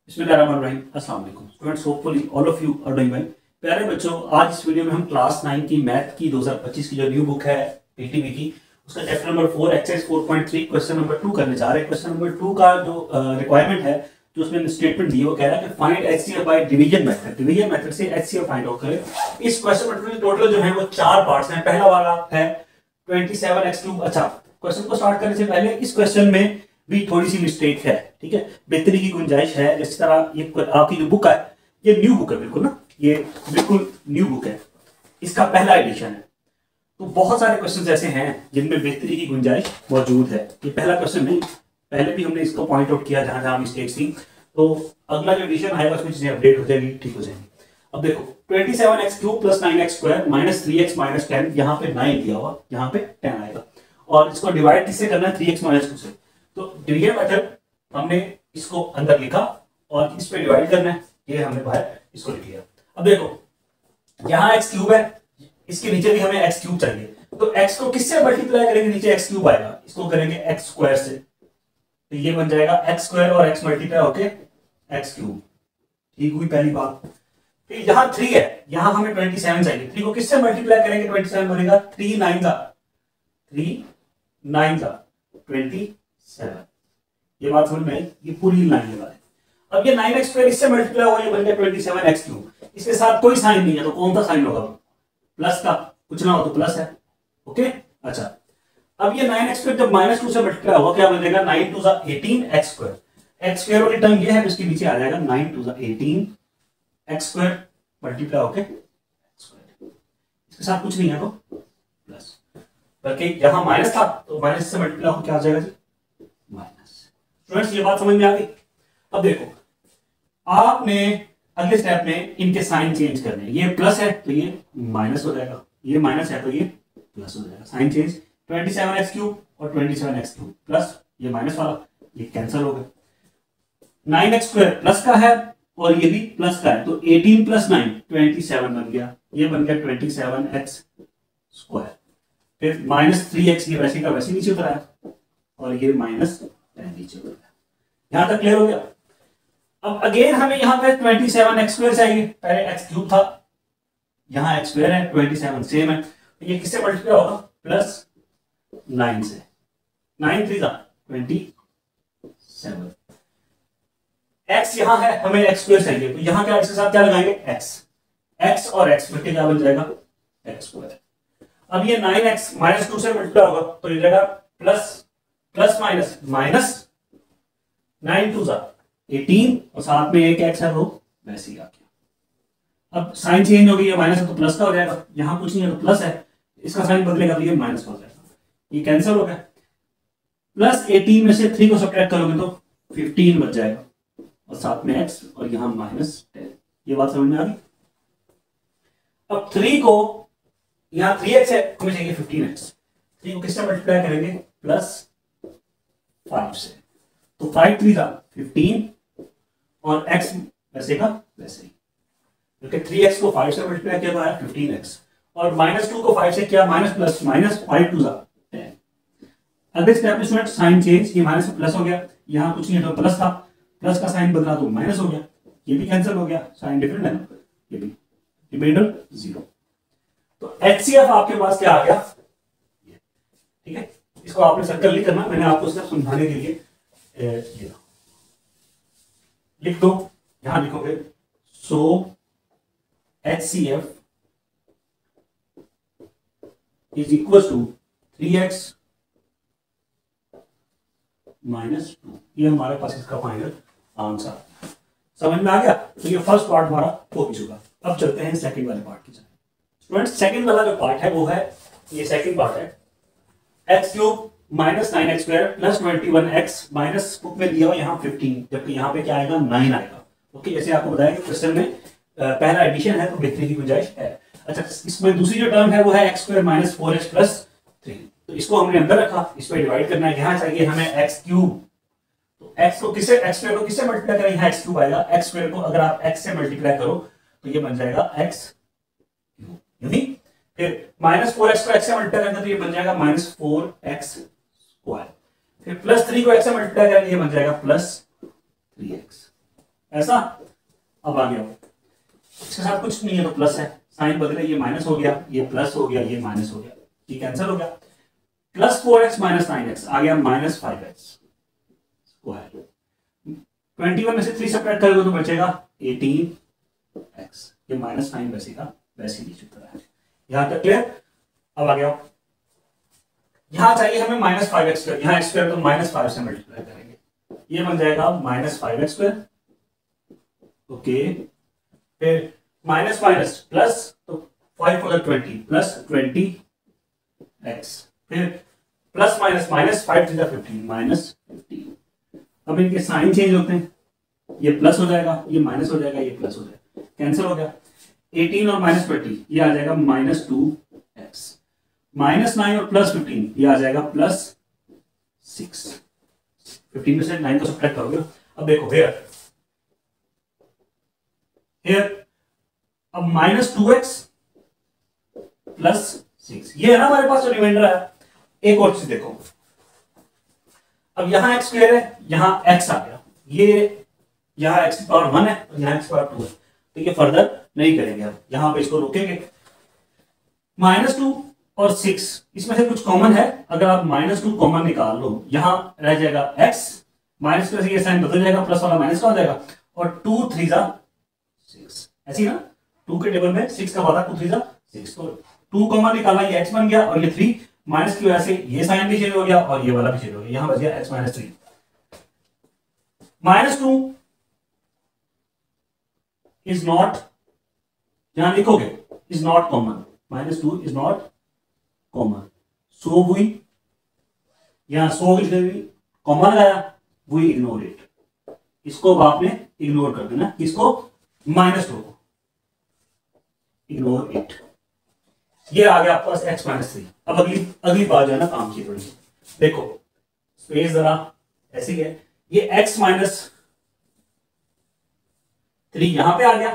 बिस्मिल्लाहिर्रहमानिर्रहीम। अस्सलाम वालेकुम students, hopefully all of you are doing well. प्यारे बच्चों, आज इस वीडियो में हम क्लास 9 की मैथ की 2025 की जो न्यू बुक है पीटीबी की, उसका chapter number 4 exercise 4.3 question number 2 करने जा रहे हैं। क्वेश्चन नंबर 2 का जो रिक्वायरमेंट है, जो उसमें स्टेटमेंट दी है, वो कह रहा है कि find HCF by division method. Division method से एचसीएफ फाइंड आउट करें। इस क्वेश्चन में टोटल जो है वो 4 पार्ट्स हैं। पहला वाला है 27x3। अच्छा, क्वेश्चन को स्टार्ट करने से पहले इस क्वेश्चन में भी थोड़ी सी मिस्टेक है, ठीक है, बेहतरी की गुंजाइश है। जिस तरह ये आपकी जो बुक है, ये न्यू बुक है बिल्कुल ना, ये बिल्कुल न्यू बुक है, इसका पहला एडिशन है। तो बहुत सारे क्वेश्चंस ऐसे हैं जिनमें बेहतरी की गुंजाइश मौजूद है। ये पहला क्वेश्चन नहीं, पहले भी हमने इसको पॉइंट आउट किया जहां जहां मिस्टेक्स थी। तो अगला जो एडिशन आएगा उसमें चीजें अपडेट हो जाएगी, ठीक हो जाएगी। अब देखो 27x³ + 9x² - 3x - 10, यहाँ पे 9 दिया हुआ, यहाँ पे 10 आएगा। और इसको डिवाइड किससे करना है? 3x - 2 से। तो डिवीजन मेथड हमने इसको अंदर लिखा और इस पे डिवाइड करना है, ये हमने बाहर इसको लिख लिया। अब देखो यहाँ x³ है, इसके नीचे भी हमें x³ चाहिए। तो x को किससे मल्टीप्लाई करेंगे? नीचे x³ आएगा, इसको करेंगे x² से, तो ये बन जाएगा x² और x मल्टीप्लाई होके x³। ठीक हुई पहली बात। फिर यहाँ 3 है, यहाँ हमें 27 चाहिए। 3 को किससे मल्टीप्लाई करेंगे? 27 बनेगा 3 9 27। ये बात समझ में आई? ये पूरी लाइन लगा है। अब ये 9x² इससे मल्टीप्लाई हुआ, ये बन गया 27x³। इसके साथ कोई साइन नहीं है, तो कौन सा साइन होगा? प्लस का। कुछ ना हो तो प्लस है। ओके, अच्छा। अब ये 9x² जब -2 से मल्टीप्लाई होगा, क्या बनेगा? 9 2 18 x²। x² वाली टर्म ये है, इसके नीचे आ जाएगा 9 2 18 x² मल्टीप्लाई होके x²। इसके साथ कुछ नहीं है तो प्लस, बल्कि यहां माइनस था तो माइनस से मल्टीप्लाई होकर क्या आ जाएगा जी? माइनस। स्टूडेंट्स, ये बात समझ में आ गई? अब देखो, आपने अगले स्टेप में इनके साइन चेंज करने। ये प्लस है तो ये माइनस हो जाएगा, ये माइनस है तो ये प्लस हो जाएगा। साइन चेंज 27x³ और 27x³ प्लस ये माइनस वाला, ये कैंसिल हो गया। 9x² प्लस का है और ये भी प्लस का है, तो 18 + 9 27 बन गया। ये बन गया 27x²। फिर -3x, ये वैसे का वैसे नीचे उतरा है, और ये -10 नीचे उतरा है। यहां तक क्लियर हो गया? अब अगेन हमें यहां पे 27x² चाहिए। पहले x³ था, यहां x² है, 27 सेम है, तो ये किससे मल्टीप्लाई होगा? +9 से। 9 3 27। x यहां है, हमें x² चाहिए, तो यहां क्या इसके साथ क्या लगाएंगे? x और x मिलकर क्या बन जाएगा? x²। अब ये 9x -2 से मल्टीप्लाई होगा, तो ये जाएगा प्लस माइनस माइनस 9 2 18 और साथ में एक x है, वो वैसे ही आ गया। अब साइन चेंज हो गई है, माइनस है तो प्लस का हो जाएगा। यहां कुछ नहीं है तो प्लस है, इसका साइन बदलेगा तो ये माइनस हो जाएगा, ये कैंसिल हो गया। +18 में से 3 को सब्ट्रैक्ट करोगे तो 15 बच जाएगा, और साथ में x और यहां -10। ये बात समझ में आ गई? अब 3 को, यहां 3x है, हमें चाहिए 15x। 3 को किससे मल्टीप्लाई करेंगे? +5 से, तो 5 3 15 और x वैसे का वैसे ही, क्योंकि 3x को 5 से मल्टीप्लाई किया तो आया 15x, और -2 को 5 से किया, माइनस प्लस -5 2 10। अगले स्टेप में स्टूडेंट साइन चेंज, ये माइनस से प्लस हो गया, यहां कुछ नहीं है तो प्लस था, प्लस का साइन बदला तो माइनस हो गया, ये भी कैंसिल हो गया, साइन डिफरेंट है ना, ये भी रिमाइंडर 0। तो एचसीएफ आपके पास क्या आ गया? ठीक है, इसको आपने सर्कल नहीं करना, मैंने आपको सिर्फ समझाने के लिए ये लिख दो। यहां लिखोगे so HCF is equal to 3x -2। ये हमारे पास इसका फाइनल आंसर। समझ में आ गया? तो ये फर्स्ट पार्ट हमारा हो भी चुका। अब चलते हैं सेकंड वाले पार्ट की तरफ। स्टूडेंट्स, सेकंड वाला जो पार्ट है वो है, ये सेकंड पार्ट है x³ - 9x² + 21x minus book में दिया हुआ यहाँ 15, जबकि यहाँ पे क्या आएगा? 9 आएगा। ओके, जैसे आपको बताया कि क्वेश्चन में पहला एडिशन है तो बेहतरी की गुंजाइश है। अच्छा, इसमें दूसरी जो टर्म है वो है x² - 4x + 3, तो इसको हमने अंदर रखा, इस पर डिवाइड करना है। यहाँ चाहिए हमें x³, तो x को किससे, x² को किससे मल्टीप्लाई करें? यहाँ x³ आएगा, x² को अगर आप x से मल्टीप्लाई करो तो ये बन जाएगा x³, यूं ही। फिर -4x को x से मल्टीप्लाई करेंगे तो ये बन जाएगा -4x²। फिर +3 को x से मल्टीप्लाई करेंगे, ये बन जाएगा +3x। ऐसा। अब आ गया, इसके साथ कुछ नहीं है तो प्लस है, साइन बदले, ये माइनस हो गया, ये प्लस हो गया, ये माइनस हो गया, ये कैंसिल हो गया। प्लस 4x माइनस 9x आ गया माइनस 5x स्क्वायर। 21 में से 3 सब्ट्रैक्ट करोगे तो बचेगा 18x। ये माइनस 9 वैसे का वैसे नीचे उतर है। यहां तक क्लियर। अब आ गया, यहां चाहिए हमें माइनस 5x स्क्वायर, यहां x स्क्वायर तो माइनस 5 से मल्टीप्लाई करेंगे, ये बन जाएगा माइनस 5x स्क्वायर। ओके, फिर माइनस माइनस प्लस, तो 5 होगा 20 प्लस 20x, फिर plus minus minus 5 three 15 minus 15। अब इनके साइन चेंज होते हैं, ये प्लस हो जाएगा, ये माइनस हो जाएगा, ये प्लस हो जाएगा, कैंसिल हो गया। 18 और माइनस 20 ये आ जाएगा माइनस 2x, माइनस 9 और प्लस 15 ये आ जाएगा प्लस 6। 15 में से 9 को सब्ट्रैक्ट करोगे। अब देखो हेयर अब माइनस 2x प्लस 6, ये है ना हमारे पास जो रिमाइंडर है। एक और चीज देखो, अब यहां x स्क्वायर है, यहां x आ गया, ये यहां x पावर 1 है और यहां x पावर 2 है, तो ये फर्दर नहीं करेंगे, अब यहां पे इसको रोकेंगे। माइनस 2 और 6 इसमें से कुछ कॉमन है, अगर आप माइनस 2 कॉमन निकाल लो, यहां रह जाएगा x, माइनस का ये साइन बदल जाएगा, प्लस वाला माइनस का हो जाएगा, और 2 3 जा 6, ऐसी ना 2 के टेबल में 6 का वाला 2 3 जा 6, तो 2 कॉमन निकाला, ये x बन गया, और ये 3 माइनस की वजह से ये साइन भी चेंज हो गया और ये वाला भी चेंज हो गया, यहां बच गया x minus 3। Minus 2 is not, यहां लिखोगे is not common, minus 2 is not common, so we यहां सो कॉमन लगाया, वी इग्नोर इट, इसको आपने इग्नोर कर देना, किसको, माइनस 2 को, इग्नोर इट। ये आ गया आपके पास x माइनस 3। अब अगली बात जो है ना काम की थोड़ी, देखो स्पेस जरा ऐसी है, ये x माइनस 3 यहां पे आ गया,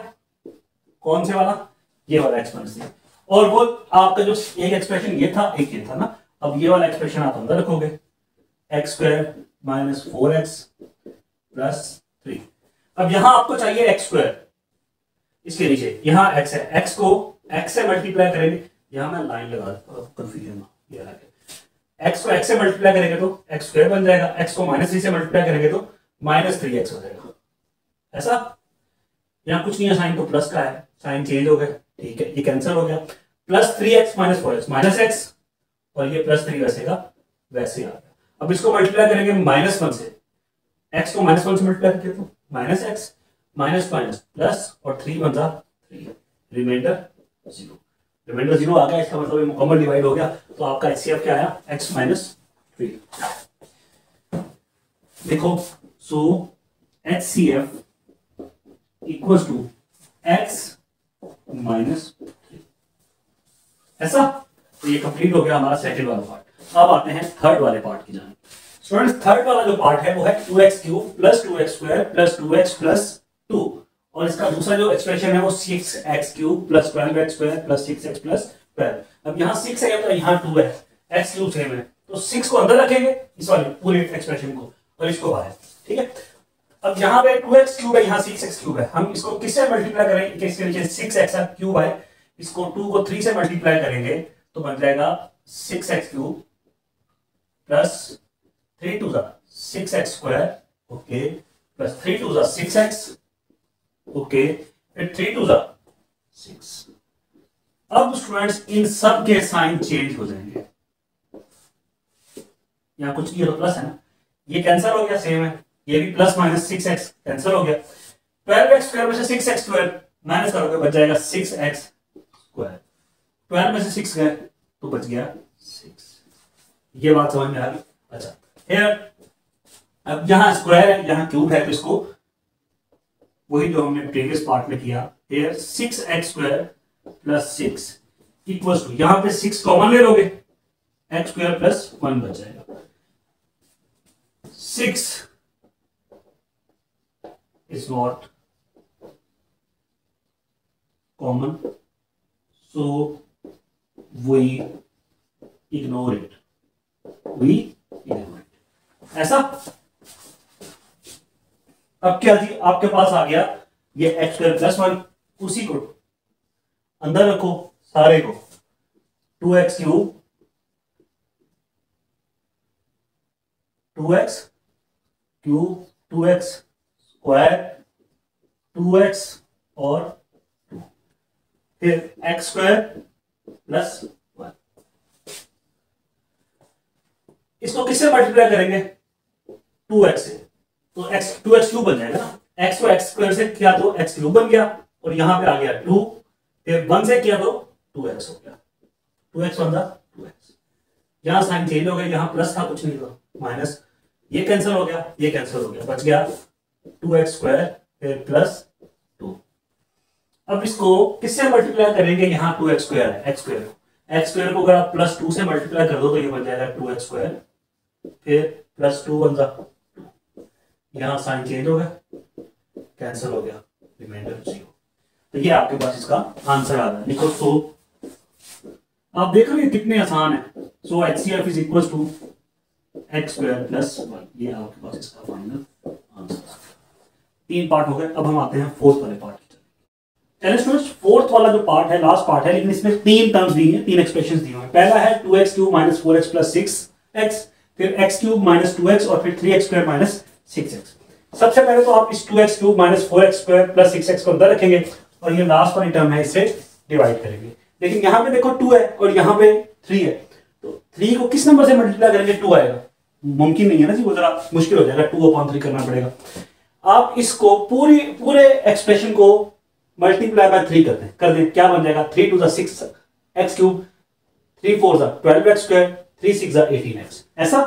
कौन से वाला, ये वाला x माइनस 3, और वो आपका जो एक एक्सप्रेशन ये था, एक ये था ना, अब ये वाला एक्सप्रेशन आप अंदर रखोगे, x square minus 4x plus 3। अब यहां आपको चाहिए x स्क्वायर, इसके नीचे यहां x है, x को x से मल्टीप्लाई करेंगे, यहां मैं लाइन लगा देता हूं कंफ्यूजन, ये आ गया, x को x से मल्टीप्लाई करेंगे तो x स्क्वायर बन जाएगा, x को माइनस 3 से मल्टीप्लाई करेंगे तो माइनस 3x हो जाएगा, ऐसा। यहां कुछ नहीं है, साइन तो प्लस का है, साइन चेंज हो गया, ठीक है, ये कैंसिल हो गया, plus 3x minus 4x minus x, और ये प्लस 3 वैसे का वैसे आ गया। अब इसको मल्टीप्लाई करेंगे माइनस 1 से, x को माइनस 1 से मल्टीप्लाई करके तो minus x minus minus plus, और 3 बन रहा 3, रिमाइंडर 0, रिमाइंडर 0 आ गया, इसका मतलब ये मुकम्मल डिवाइड हो गया, तो आपका HCF क्या आया, x माइनस 3। देखो, so HCF equals to x minus 3, ऐसा। तो ये कंप्लीट हो गया हमारा सेकंड वाला पार्ट। अब आते हैं थर्ड वाले पार्ट की जाने। स्टूडेंट्स थर्ड वाला जो पार्ट है वो है 2x cube plus 2x square plus 2x plus 2, और इसका दूसरा जो एक्सप्रेशन है वो 6x cube plus 12x square plus 6x plus 12। अब यहाँ 6 है तो यहाँ 2 है, x क्यूब सेम है, तो 6 को अंदर रखेंगे इस वाले पूरे एक्सप्रेशन को, और इसको बाहर, ठीक है। अब यहाँ पे 2x क्यूब है, यहाँ 6x क्यूब है, हम इसको किससे मल्टीप्लाई करेंगे, इसके नीचे 6x क्यूब है, इसको 2 को 3 से मल्टीप्लाई करेंगे तो बन जाएगा 6x cube plus 3 2 6x square, okay, plus 3 2 6x, okay, फिर 3 2 6। अब स्टूडेंट्स इन सब के साइन चेंज हो जाएंगे, यहां कुछ नहीं है तो प्लस है ना, ये कैंसिल हो गया, सेम है, ये भी प्लस माइनस 6x कैंसिल हो गया, 12x स्क्वायर में से 6x स्क्वायर माइनस करोगे बच जाएगा 6x स्क्वायर, 12 में से 6 गए तो बच गया 6। ये बात समझ में आ गई। अच्छा, हियर अब यहां स्क्वायर है, यहां क्यूब है, तो इसको वही जो हमने प्रीवियस पार्ट में किया, here 6x square plus 6 equals to, यहां पे 6 कॉमन ले लोगे, x स्क्वायर प्लस 1 बच जाएगा। 6 is not common, so we ignore it, we ignore it, ऐसा। अब क्या जी, आपके पास आ गया ये एक्स स्क्वायर प्लस 1, उसी को अंदर रखो सारे को, 2x cube 2x square 2x और 2, फिर एक्स स्क्वायर प्लस 1। इसको किससे मल्टीप्लाई करेंगे? 2x से, तो x 2x क्यूब बन जाएगा ना। x को x स्क्वायर से किया तो x क्यूब बन गया, और यहां पे आ गया 2, फिर 1 से किया तो 2x हो गया, 2x बन रहा 2x। यहां साइन चेंज हो गया, यहां प्लस था कुछ नहीं था, माइनस, ये कैंसिल हो गया, ये कैंसिल हो गया, बच गया 2x स्क्वायर फिर प्लस 2। अब इसको किससे मल्टीप्लाई करेंगे? यहाँ 2x स्क्वायर है, x स्क्वायर को अगर आप प्लस 2 से मल्टीप्लाई कर दो तो ये बन जाएगा 2x स्क्वायर फिर प्लस 2 बन रहा, यहाँ साइन चेंज हो गया, कैंसिल हो गया, रिमाइंडर 0। तो ये आपके पास इसका आंसर आ रहा है। देखो सो आप देख रहे हैं कितने आसान है। So HCF is equal to x square plus 1, ये आपके पास इसका फाइनल आंसर। 3 पार्ट हो गए, अब हम आते हैं फोर्थ वाले पार्ट की। चलिए स्टूडेंट्स, फोर्थ वाला जो पार्ट है लास्ट पार्ट है, लेकिन इसमें 3 टर्म्स दी हैं, 3 एक्सप्रेशंस दी हुई हैं। पहला है 2x cube minus 4x plus 6x, फिर x क्यूब माइनस 2x और फिर 3x स्क्वायर माइनस 6x। सबसे पहले तो आप इस 2x cube minus 4x square plus 6x को अंदर रखेंगे और ये लास्ट वाली टर्म है इससे डिवाइड करेंगे। लेकिन यहाँ पे देखो 2 है और यहाँ पे 3 है, तो 3 को किस नंबर से मल्टीप्लाई करेंगे? 2 आएगा, मुमकिन नहीं है ना जी, वो जरा मुश्किल हो जाएगा, 2/3 करना पड़ेगा। आप इसको पूरे एक्सप्रेशन को मल्टीप्लाई बाय 3 कर दें, क्या बन जाएगा? 3 to the 6 x cube, 3 4 the 12x square, 3 6 the 18x। ऐसा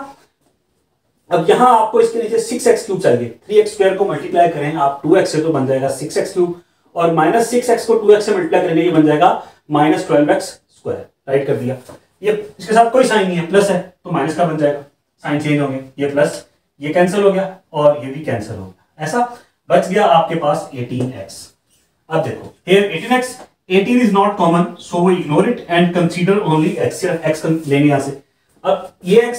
अब यहां आपको इसके नीचे 6x क्यूब चाहिए, 3x स्क्वायर को मल्टीप्लाई करें आप 2x से तो बन जाएगा 6x क्यूब, और माइनस 6x को 2x से मल्टीप्लाई करेंगे ये बन जाएगा माइनस 12x स्क्वायर। राइट कर दिया, ये इसके साथ कोई साइन नहीं है, प्लस है तो माइनस का बन जाएगा, साइन चेंज हो गए, ये प्लस, ये कैंसिल हो गया और ये भी कैंसिल हो गया। ऐसा बच गया आपके पास 18x। अब देखो here 18x, 18 is not common so we ignore it and consider only x, सिर्फ x लेंगे यहां से। अब ये x,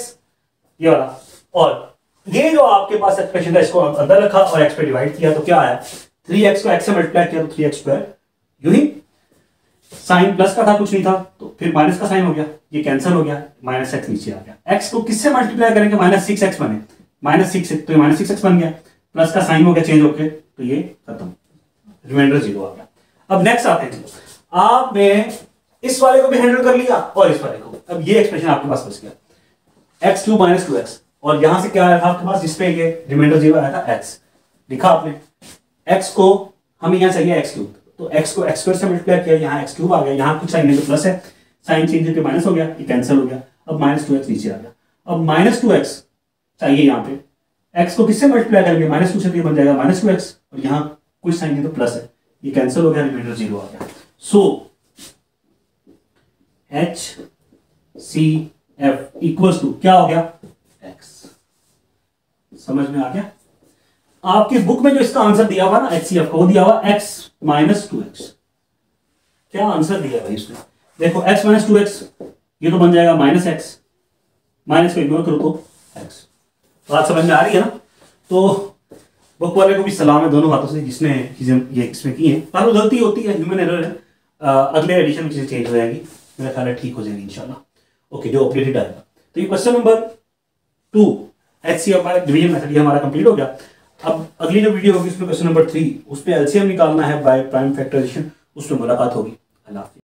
ये वाला, और ये जो आपके पास एक्सप्रेशन था इसको अंदर रखा और x पे डिवाइड किया तो क्या आया? 3x को x से मल्टीप्लाई किया तो 3x स्क्वायर, यूं ही साइन प्लस का था कुछ नहीं था तो फिर माइनस का साइन हो गया, ये कैंसिल हो गया, माइनस x नीचे आ गया। x को किससे मल्टीप्लाई करेंगे? माइनस 6x बने, माइनस 6 तो ये माइनस 6x बन गया, प्लस का साइन हो गया चेंज होके, तो ये खत्म, रिमाइंडर 0 आ गया। अब नेक्स्ट आते हैं, आपने इस वाले को भी हैंडल कर लिया और इस वाले को, अब ये एक्सप्रेशन आपके पास बच गया x क्यूब माइनस 2x, और यहां से क्या आया था आपके पास? जिसपे ये रिमाइंडर 0 आया था x, लिखा आपने, x को हमें यहां चाहिए x क्यूब, तो x को x स्क्वायर से मल्टीप्लाई किया, यहाँ x क्यूब आ गया, यहाँ कुछ साइन नहीं तो प्लस है, साइन चेंज होकर माइनस हो गया, ये कैंसिल हो गया, अब माइनस 2x नीचे आ गया। अब माइनस 2x चाहिए यहाँ पे, x को किससे मल्टीप्लाई करेंगे? माइनस 2 से, तो ये बन जाएगा माइनस 2x, और यहाँ कुछ साइन नहीं तो प्लस है, ये कैंसिल हो गया, रिमाइंडर 0 आ गया। सो HCF इक्वल्स टू क्या हो गया? x। समझ में आ गया? आपकी बुक में जो इसका आंसर दिया हुआ ना HCF का, वो दिया हुआ x माइनस 2x। क्या आंसर दिया भाई इसमें? देखो x माइनस 2x, ये तो बन जाएगा माइनस x, माइनस को इग्नोर करो तो x। बात समझ में आ रही है ना? तो बुक वाले को भी सलाम है दोनों हाथों से जिसने चीजें ये इसमें की है, पर वो गलती होती है, ह्यूमन एरर है। अगले एडिशन में चीजें चेंज हो जाएंगी, मेरा ख्याल है ठीक हो जाएगी इंशाल्लाह। ओके, जो अपडेटेड आएगा। तो ये क्वेश्चन नंबर 2 HCF हमारा डिवीजन मेथड ये हमारा कंप्लीट हो गया। अब अगली जो वीडियो होगी उसमें क्वेश्चन नंबर 3, उसमें एलसीएम निकालना है बाय प्राइम फैक्टराइजेशन, उसमें मुलाकात होगी। अल्लाह हाफिज़।